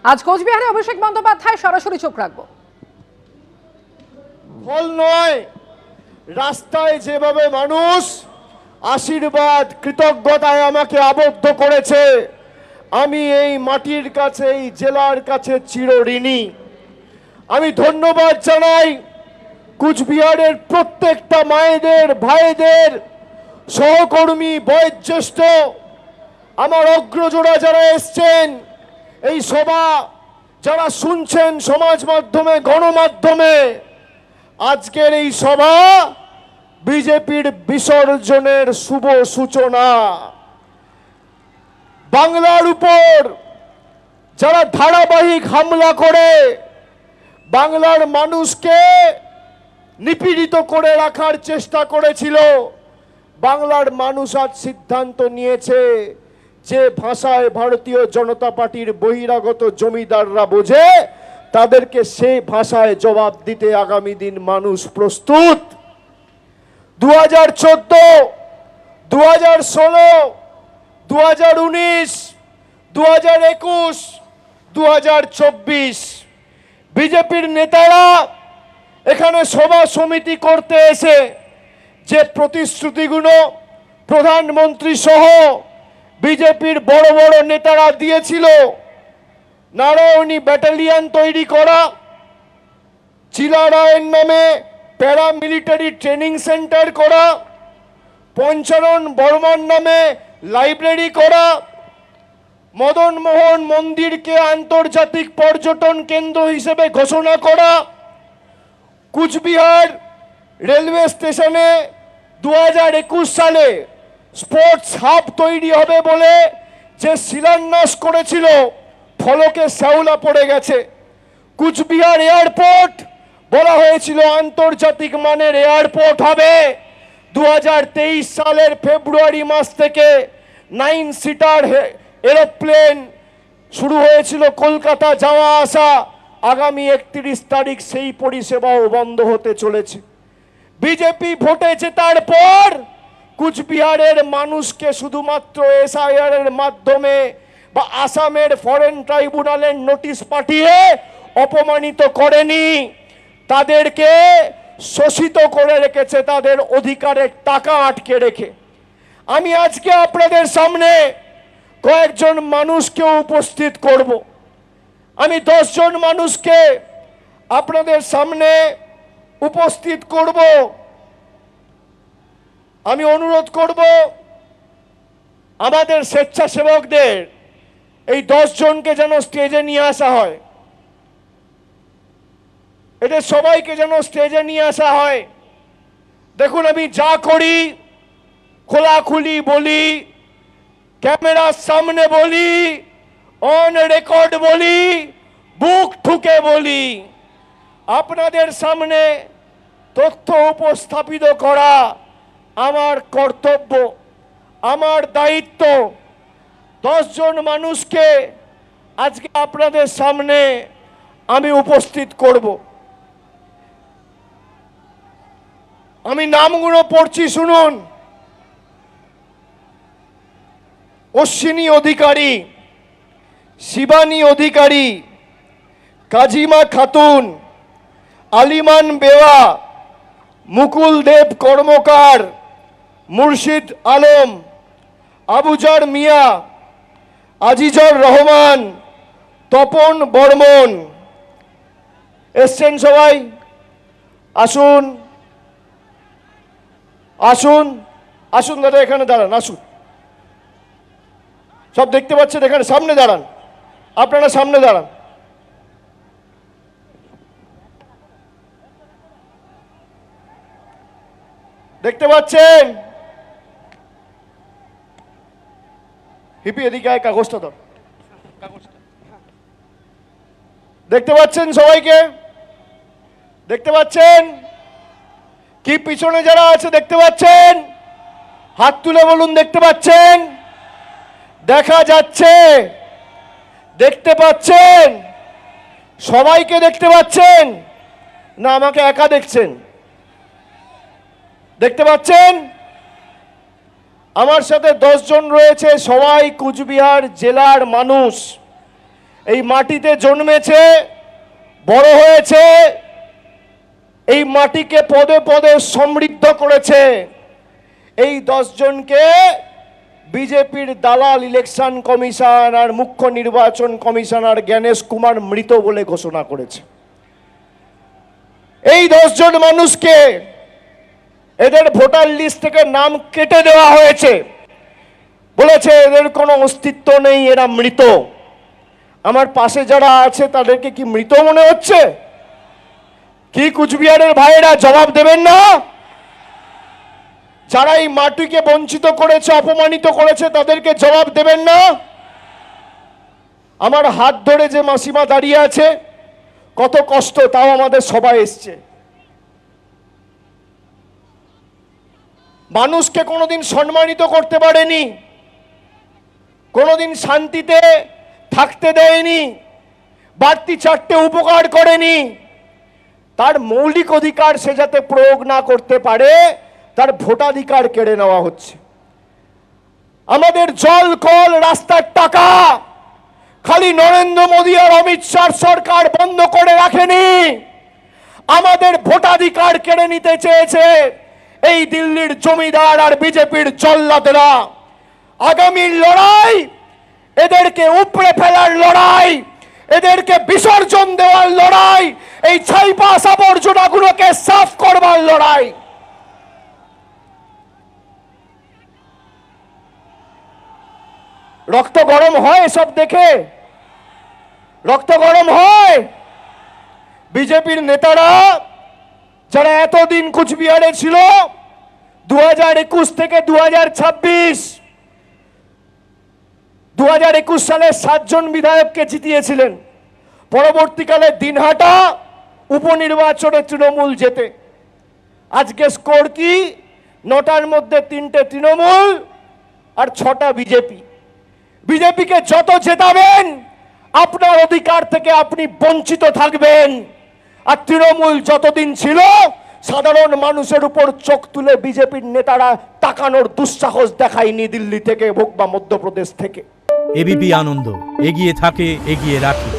আজ কোচবিহারে অভিষেক বন্দ্যোপাধ্যায় সরাসরি চোখ রাখবো। ফল নয়, রাস্তায় যেভাবে মানুষ আশীর্বাদ কৃতজ্ঞতায় আমাকে আবদ্ধ করেছে, আমি এই মাটির কাছে, এই জেলার কাছে চিরঋণী। আমি ধন্যবাদ জানাই কুচবিহারের প্রত্যেকটা মায়েদের, ভাইদের, সহকর্মী, বয়োজ্যেষ্ঠ, আমার অগ্রজরা যারা এসছেন এই সভা, যারা শুনছেন সমাজ মাধ্যমে, গণমাধ্যমে। আজকের এই সভা বিজেপির বিসর্জনের শুভ সূচনা। বাংলার উপর যারা ধারাবাহিক হামলা করে বাংলার মানুষকে নিপীড়িত করে রাখার চেষ্টা করেছিল, বাংলার মানুষ আজ সিদ্ধান্ত নিয়েছে যে ভাষায় ভারতীয় জনতা পার্টির বহিরাগত জমিদাররা বোঝে, তাদেরকে সেই ভাষায় জবাব দিতে আগামী দিন মানুষ প্রস্তুত। 2014, 2016, 2019, 2021, 2024 বিজেপির নেতারা এখানে সভা সমিতি করতে এসে যে প্রতিশ্রুতিগুলো প্রধানমন্ত্রী সহ বিজেপির বড় বড় নেতারা দিয়েছিল, নারায়ণী ব্যাটালিয়ন তৈরি করা, চিলারায়ের নামে প্যারামিলিটারি ট্রেনিং সেন্টার করা, পঞ্চানন বর্মন নামে লাইব্রেরি করা, মদন মোহন মন্দিরকে আন্তর্জাতিক পর্যটন কেন্দ্র হিসেবে ঘোষণা করা, কুচবিহার রেলওয়ে স্টেশনে 2021 সালে স্পোর্টস হাব তৈরি হবে বলে যে শিলান্যাস করেছিল, ফলকে শ্যাওলা পড়ে গেছে। কুচবিহার এয়ারপোর্ট বলা হয়েছিল আন্তর্জাতিক মানের এয়ারপোর্ট হবে। 2023 সালের ফেব্রুয়ারি মাস থেকে 9 সিটার এরোপ্লেন শুরু হয়েছিল কলকাতা যাওয়া আসা। আগামী 31 তারিখ সেই পরিষেবাও বন্ধ হতে চলেছে। বিজেপি ভোটে জেতার পর কুচবিহারের মানুষকে শুধুমাত্র এসআইআর এর মাধ্যমে বা আসামের ফরেন ট্রাইব্যুনালের নোটিশ পাঠিয়ে অপমানিত করেনি, তাদেরকে শোষিত করে রেখেছে, তাদের অধিকারের টাকা আটকে রেখে। আমি আজকে আপনাদের সামনে কয়েকজন মানুষকে উপস্থিত করব। আমি 10 জন মানুষকে আপনাদের সামনে উপস্থিত করব। আমি অনুরোধ করব আমাদের স্বেচ্ছাসেবকদের এই 10 জনকে যেন স্টেজে নিয়ে আসা হয়, এদের সবাইকে যেন স্টেজে নিয়ে আসা হয়। দেখুন, আমি যা করি খোলাখুলি বলি, ক্যামেরার সামনে বলি, অন রেকর্ড বলি, বুক ঠুকে বলি। আপনাদের সামনে তথ্য উপস্থাপিত করা আমার কর্তব্য, আমার দায়িত্ব। 10 জন মানুষকে আজকে আপনাদের সামনে আমি উপস্থিত করব। আমি নামগুলো পড়ছি, শুনুন। অশ্বিনী অধিকারী, শিবানী অধিকারী, কাজিমা খাতুন, আলিমান বেওয়া, মুকুল দেব কর্মকার, মুর্শিদ আলম, আবুজার মিয়া, আজিজর রহমান, তপন বর্মন। এসছেন সবাই? আসুন আসুন আসুন দাদা, এখানে দাঁড়ান, আসুন। সব দেখতে পাচ্ছেন, এখানে সামনে দাঁড়ান, আপনারা সামনে দাঁড়ান। দেখতে পাচ্ছেন? হিপি এদিকে আয়, কাগজটা দাও। দেখতে পাচ্ছেন সবাইকে? দেখতে পাচ্ছেন কি? পিছনে যারা আছে দেখতে পাচ্ছেন? হাত তুলে বলুন দেখতে পাচ্ছেন? দেখা যাচ্ছে? দেখতে পাচ্ছেন? সবাইকে দেখতে পাচ্ছেন না আমাকে একা দেখছেন? দেখতে পাচ্ছেন? আমার সাথে 10 জন রয়েছে, সবাই কুচবিহার জেলার মানুষ। এই মাটিতে জন্মেছে, বড় হয়েছে, এই মাটিকে পদে পদে সমৃদ্ধ করেছে, এই 10 জনকে বিজেপির দালাল ইলেকশন কমিশন আর মুখ্য নির্বাচন কমিশনার জ্ঞানেশ কুমার মৃত বলে ঘোষণা করেছে। এই 10 জন মানুষকে এদের ভোটার লিস্ট থেকে নাম কেটে দেওয়া হয়েছে, বলেছে এদের কোনো অস্তিত্ব নেই, এরা মৃত। আমার পাশে যারা আছে তাদেরকে কি মৃত মনে হচ্ছে? কি কুচবিহারের ভাইয়েরা জবাব দেবেন না? যারা এই মাটিকে বঞ্চিত করেছে, অপমানিত করেছে, তাদেরকে জবাব দেবেন না? আমার হাত ধরে যে মাসিমা দাঁড়িয়ে আছে, কত কষ্ট, তাও আমাদের সবাই এসছে। মানুষকে কোনোদিন সম্মানিত করতে পারেনি, কোনোদিন শান্তিতে থাকতে দেয়নি, বাড়তি 4টে উপকার করেনি। তার মৌলিক অধিকার সে যাতে প্রয়োগ না করতে পারে, তার ভোটাধিকার কেড়ে নেওয়া হচ্ছে। আমাদের জল, কল, রাস্তার টাকা খালি নরেন্দ্র মোদী আর অমিত শাহ সরকার বন্ধ করে রাখেনি, আমাদের ভোটাধিকার কেড়ে নিতে চেয়েছে এই দিল্লির জমিদার আর বিজেপির জল্লাদেরা। আগামীর লড়াই এদেরকে উপড়ে ফেলার লড়াই, এদেরকে বিসর্জন দেওয়ার লড়াই, এই ছাইপাস আবর্জনাগুলোকে সাফ করবার লড়াই। রক্ত গরম হয় এসব দেখে? রক্ত গরম হয়? বিজেপির নেতারা যারা এতদিন কুচবিহারে ছিল, 2021 থেকে 2026, 2021 সালে 7 জন বিধায়ককে জিতিয়েছিলেন, পরবর্তীকালে দিনহাটা উপনির্বাচনে তৃণমূল জেতে। আজকে স্কোর কি? 9টার মধ্যে 3টে তৃণমূল আর 6টা বিজেপি। বিজেপিকে যত জেতাবেন আপনার অধিকার থেকে আপনি বঞ্চিত থাকবেন। আর তৃণমূল যতদিন ছিল, সাধারণ মানুষের উপর চোখ তুলে বিজেপির নেতারা তাকানোর দুঃসাহস দেখায়নি দিল্লি থেকে হোক বা মধ্যপ্রদেশ থেকে। এবিপি আনন্দ, এগিয়ে থাকে, এগিয়ে রাখে।